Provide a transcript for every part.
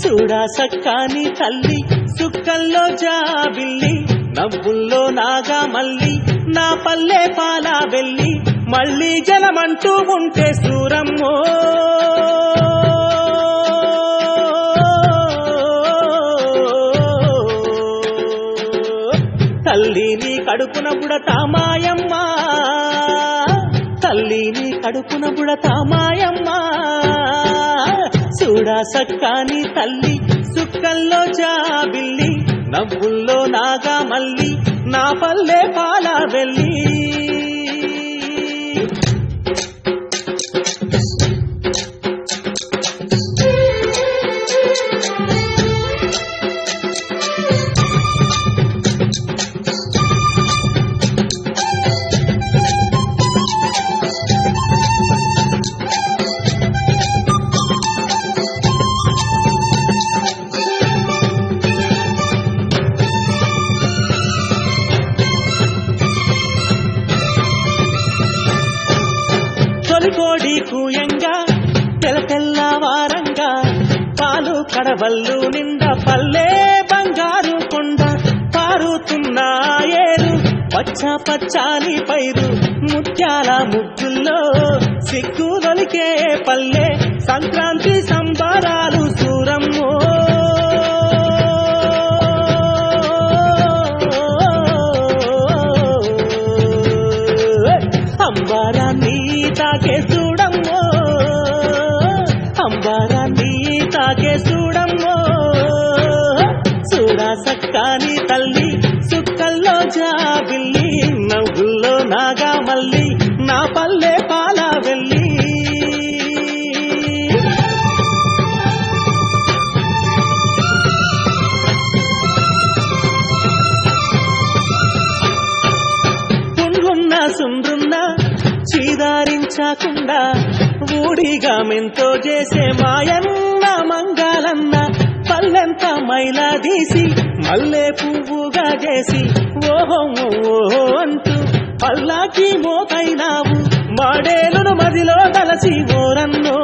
చూడా సక్కాని తల్లి సుక్కల్లో జాబిల్లి నవ్వుల్లో నాగా మల్లి నా పల్లె పాలా వెళ్ళి మళ్ళీ జలమంటూ ఉంటే సూరమ్మో తల్లిని కడుపున బుడతామాయమ్మ తల్లిని కడుపున బుడతామాయమ్మ చూడా సక్కాని తల్లి సుక్కల్లో జాబిల్లి నవ్వుల్లో నాగా మల్లి నా పల్లె పాలా వెళ్ళి కోడి కూయంగా తెల్లవారంగా పాలు కడవల్లు నిండా పల్లె బంగారు కొండ పారుతున్న ఏరు పచ్చ పచ్చాని పైరు ముత్యాల ముగ్గుల్లో సిగ్గు దొలికే పల్లె సంక్రాంతి సంబరాలు సూరమ్మో అంబారాన్ని తాకే చూడమ్మో అంబారాన్ని తాకే చూడమ్మో చూడా సక్కాని తల్లి సుక్కల్లో జాబిల్లి నవ్వుల్లో నాగా మల్లి నా పల్లె పాలా వెళ్ళి పుండ్లున్న సుండ్రున్న చీదారించకుండా ఊడిగా మెంతో చేసే మాయన్న మంగాలన్న పల్లెంత మైలా తీసి మల్లె పువ్వుగా చేసి ఓహో ఓహో అంటూ పల్లాకి మోకైనావు మాడేలును మదిలో తలసి ఓరన్నో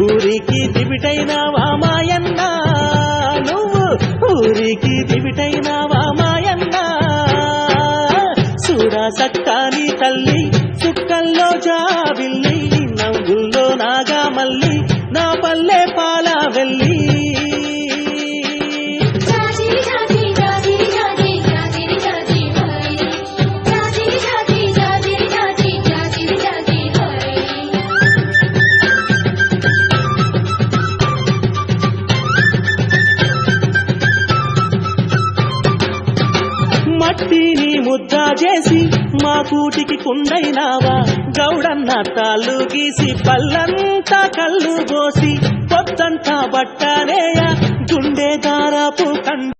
ఊరికి దివిటైనావా మాయన్న ఊరికి దివిటైనావా మాయన్న చూడా సక్కాని తల్లి సుక్కల్లో జాబిల్లి నవ్వుల్లో నాగా మల్లి నా పల్లె పాలా వెళ్ళి మట్టిని ముద్ద చేసి మా కూటికి కుండైనావా గౌడన్న తాళ్ళు గీసి పల్లంతా కళ్ళు పోసి పొద్దంతా బట్టనేయ గుండె దారపు కండ